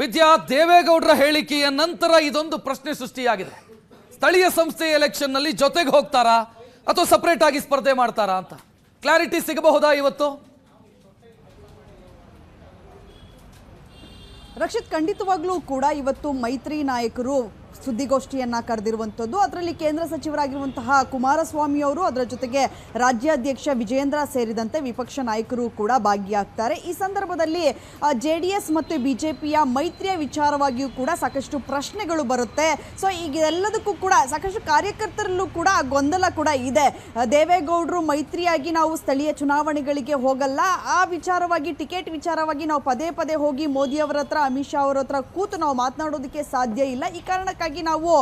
ವಿದ್ಯಾ, ದೇವೇಗೌಡರ ಹೇಳಿಕೆಯ ನಂತರ ಇದೊಂದು ಪ್ರಶ್ನೆ ಸೃಷ್ಟಿಯಾಗಿದೆ. ಸ್ಥಳೀಯ ಸಂಸ್ಥೆ ಎಲೆಕ್ಷನ್ ನಲ್ಲಿ ಜೊತೆಗೆ ಹೋಗ್ತಾರಾ ಅಥವಾ ಸಪರೇಟ್ ಆಗಿ ಸ್ಪರ್ಧೆ ಮಾಡ್ತಾರಾ ಅಂತ ಕ್ಲಾರಿಟಿ ಸಿಗಬಹುದಾ ಇವತ್ತು? ರಕ್ಷಿತ್, ಖಂಡಿತವಾಗ್ಲೂ ಕೂಡ ಇವತ್ತು ಮೈತ್ರಿ ನಾಯಕರು ಸುದ್ದಿಗೋಷ್ಠಿಯನ್ನ ಕರೆದಿರುವಂಥದ್ದು. ಅದರಲ್ಲಿ ಕೇಂದ್ರ ಸಚಿವರಾಗಿರುವಂತಹ ಕುಮಾರಸ್ವಾಮಿ ಅವರು, ಅದರ ಜೊತೆಗೆ ರಾಜ್ಯಾಧ್ಯಕ್ಷ ವಿಜಯೇಂದ್ರ ಸೇರಿದಂತೆ ವಿಪಕ್ಷ ನಾಯಕರು ಕೂಡ ಭಾಗಿಯಾಗ್ತಾರೆ. ಈ ಸಂದರ್ಭದಲ್ಲಿ JDS ಮತ್ತು ಬಿಜೆಪಿಯ ಮೈತ್ರಿಯ ವಿಚಾರವಾಗಿಯೂ ಕೂಡ ಸಾಕಷ್ಟು ಪ್ರಶ್ನೆಗಳು ಬರುತ್ತೆ. ಸೊ ಈಗ ಎಲ್ಲದಕ್ಕೂ ಕೂಡ ಸಾಕಷ್ಟು ಕಾರ್ಯಕರ್ತರಲ್ಲೂ ಕೂಡ ಗೊಂದಲ ಕೂಡ ಇದೆ. ದೇವೇಗೌಡರು ಮೈತ್ರಿಯಾಗಿ ನಾವು ಸ್ಥಳೀಯ ಚುನಾವಣೆಗಳಿಗೆ ಹೋಗಲ್ಲ, ಆ ವಿಚಾರವಾಗಿ ಟಿಕೆಟ್ ವಿಚಾರವಾಗಿ ನಾವು ಪದೇ ಪದೇ ಹೋಗಿ ಮೋದಿ ಅವರ ಹತ್ರ, ಅಮಿತ್ ಶಾ ಅವರ ಹತ್ರ ಕೂತು ನಾವು ಮಾತನಾಡೋದಕ್ಕೆ ಸಾಧ್ಯ ಇಲ್ಲ. ಈ ಕಾರಣಕ್ಕಾಗಿ ನಾವು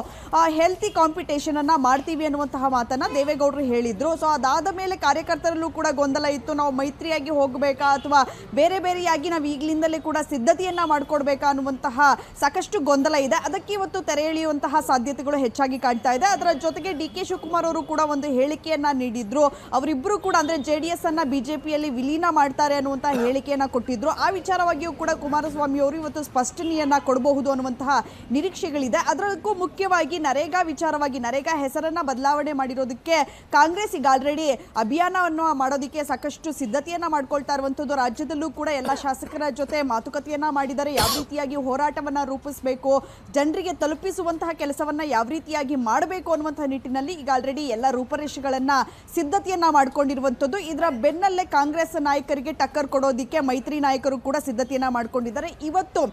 ಹೆಲ್ತಿ ಕಾಂಪಿಟೇಷನ್ ಅನ್ನ ಮಾಡ್ತೀವಿ ಅನ್ನುವಂತಹ ಮಾತನ್ನ ದೇವೇಗೌಡರು ಹೇಳಿದ್ರು. ಸೊ ಅದಾದ ಮೇಲೆ ಕಾರ್ಯಕರ್ತರಲ್ಲೂ ಕೂಡ ಗೊಂದಲ ಇತ್ತು. ನಾವು ಮೈತ್ರಿಯಾಗಿ ಹೋಗಬೇಕಾ ಅಥವಾ ಬೇರೆ ಬೇರೆಯಾಗಿ ನಾವು ಈಗಲಿಂದಲೇ ಕೂಡ ಸಿದ್ಧತೆಯನ್ನ ಮಾಡ್ಕೊಡ್ಬೇಕಾ ಅನ್ನುವಂತಹ ಸಾಕಷ್ಟು ಗೊಂದಲ ಇದೆ. ಅದಕ್ಕೆ ಇವತ್ತು ತೆರೆ ಎಳೆಯುವಂತಹ ಸಾಧ್ಯತೆಗಳು ಹೆಚ್ಚಾಗಿ ಕಾಣ್ತಾ ಇದೆ. ಅದರ ಜೊತೆಗೆ DK ಶಿವಕುಮಾರ್ ಅವರು ಕೂಡ ಒಂದು ಹೇಳಿಕೆಯನ್ನ ನೀಡಿದ್ರು. ಅವರಿಬ್ಬರು ಕೂಡ ಅಂದ್ರೆ JDS ಅನ್ನ ಬಿಜೆಪಿಯಲ್ಲಿ ವಿಲೀನ ಮಾಡ್ತಾರೆ ಅನ್ನುವಂತಹ ಹೇಳಿಕೆಯನ್ನ ಕೊಟ್ಟಿದ್ರು. ಆ ವಿಚಾರವಾಗಿಯೂ ಕೂಡ ಕುಮಾರಸ್ವಾಮಿ ಅವರು ಇವತ್ತು ಸ್ಪಷ್ಟನೆಯನ್ನ ಕೊಡಬಹುದು ಅನ್ನುವಂತಹ ನಿರೀಕ್ಷೆಗಳಿದೆ. ಅದರಲ್ಲೂ ಮುಖ್ಯವಾಗಿ ನರೇಗಾ ವಿಚಾರವಾಗಿ, ನರೇಗಾ ಹೆಸರನ್ನ ಬದಲಾವಣೆ ಮಾಡಿರೋದಕ್ಕೆ ಕಾಂಗ್ರೆಸ್ ಈಗ ಆಲ್ರೆಡಿ ಅಭಿಯಾನವನ್ನು ಮಾಡೋದಕ್ಕೆ ಸಾಕಷ್ಟು ಸಿದ್ಧತೆಯನ್ನ ಮಾಡ್ಕೊಳ್ತಾ ಇರುವಂತದ್ದು. ರಾಜ್ಯದಲ್ಲೂ ಕೂಡ ಎಲ್ಲ ಶಾಸಕರ ಜೊತೆ ಮಾತುಕತೆಯನ್ನ ಮಾಡಿದ್ದಾರೆ. ಯಾವ ರೀತಿಯಾಗಿ ಹೋರಾಟವನ್ನ ರೂಪಿಸಬೇಕು, ಜನರಿಗೆ ತಲುಪಿಸುವಂತಹ ಕೆಲಸವನ್ನ ಯಾವ ರೀತಿಯಾಗಿ ಮಾಡಬೇಕು ಅನ್ನುವಂತಹ ನಿಟ್ಟಿನಲ್ಲಿ ಈಗ ಆಲ್ರೆಡಿ ಎಲ್ಲ ರೂಪರೇಷೆಗಳನ್ನ ಸಿದ್ಧತೆಯನ್ನ ಮಾಡ್ಕೊಂಡಿರುವಂತದ್ದು. ಇದರ ಬೆನ್ನಲ್ಲೇ ಕಾಂಗ್ರೆಸ್ ನಾಯಕರಿಗೆ ಟಕ್ಕರ್ ಕೊಡೋದಿಕ್ಕೆ ಮೈತ್ರಿ ನಾಯಕರು ಕೂಡ ಸಿದ್ಧತೆಯನ್ನ ಮಾಡ್ಕೊಂಡಿದ್ದಾರೆ. ಇವತ್ತು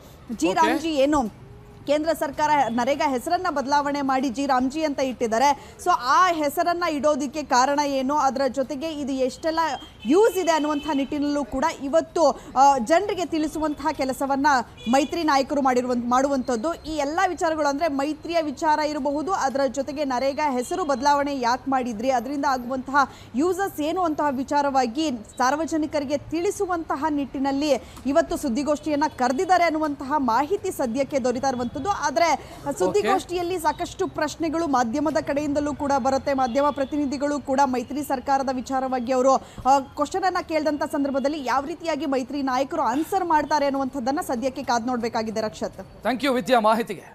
ಜಿ ರಾಮ್ಜಿ ಏನು ಕೇಂದ್ರ ಸರ್ಕಾರ ನರೇಗಾ ಹೆಸರನ್ನ ಬದಲಾವಣೆ ಮಾಡಿ ಜಿ ರಾಮ್ಜಿ ಅಂತ ಇಟ್ಟಿದ್ದಾರೆ. ಸೊ ಆ ಹೆಸರನ್ನ ಇಡೋದಕ್ಕೆ ಕಾರಣ ಏನು, ಅದರ ಜೊತೆಗೆ ಇದು ಎಷ್ಟೆಲ್ಲ ಯೂಸ್ ಇದೆ ಅನ್ನುವಂಥ ನಿಟ್ಟಿನಲ್ಲೂ ಕೂಡ ಇವತ್ತು ಜನರಿಗೆ ತಿಳಿಸುವಂತಹ ಕೆಲಸವನ್ನ ಮೈತ್ರಿ ನಾಯಕರು ಮಾಡುವಂಥದ್ದು. ಈ ಎಲ್ಲ ವಿಚಾರಗಳು ಅಂದ್ರೆ ಮೈತ್ರಿಯ ವಿಚಾರ ಇರಬಹುದು, ಅದರ ಜೊತೆಗೆ ನರೇಗಾ ಹೆಸರು ಬದಲಾವಣೆ ಯಾಕೆ ಮಾಡಿದ್ರಿ, ಅದರಿಂದ ಆಗುವಂತಹ ಯೂಸಸ್ ಏನು ಅಂತಹ ವಿಚಾರವಾಗಿ ಸಾರ್ವಜನಿಕರಿಗೆ ತಿಳಿಸುವಂತಹ ನಿಟ್ಟಿನಲ್ಲಿ ಇವತ್ತು ಸುದ್ದಿಗೋಷ್ಠಿಯನ್ನ ಕರೆದಿದ್ದಾರೆ ಅನ್ನುವಂತಹ ಮಾಹಿತಿ ಸದ್ಯಕ್ಕೆ ದೊರೀತಾ ಇರುವಂಥದ್ದು. ಆದ್ರೆ ಸುದ್ದಿಗೋಷ್ಠಿಯಲ್ಲಿ ಸಾಕಷ್ಟು ಪ್ರಶ್ನೆಗಳು ಮಾಧ್ಯಮದ ಕಡೆಯಿಂದಲೂ ಕೂಡ ಬರುತ್ತೆ. ಮಾಧ್ಯಮ ಪ್ರತಿನಿಧಿಗಳು ಕೂಡ ಮೈತ್ರಿ ಸರ್ಕಾರದ ವಿಚಾರವಾಗಿ ಅವರು ಕ್ವಶನ್ ಅನ್ನ ಕೇಳಿದಂತ ಸಂದರ್ಭದಲ್ಲಿ ಯಾವ ರೀತಿಯಾಗಿ ಮೈತ್ರಿ ನಾಯಕರು ಆನ್ಸರ್ ಮಾಡ್ತಾರೆ ಅನ್ನುವಂಥದ್ದನ್ನ ಸದ್ಯಕ್ಕೆ ಕಾದು ನೋಡಬೇಕಾಗಿದೆ. ರಕ್ಷತ್, ಥ್ಯಾಂಕ್ ಯು ವಿದ್ಯಾ ಮಾಹಿತಿಗೆ.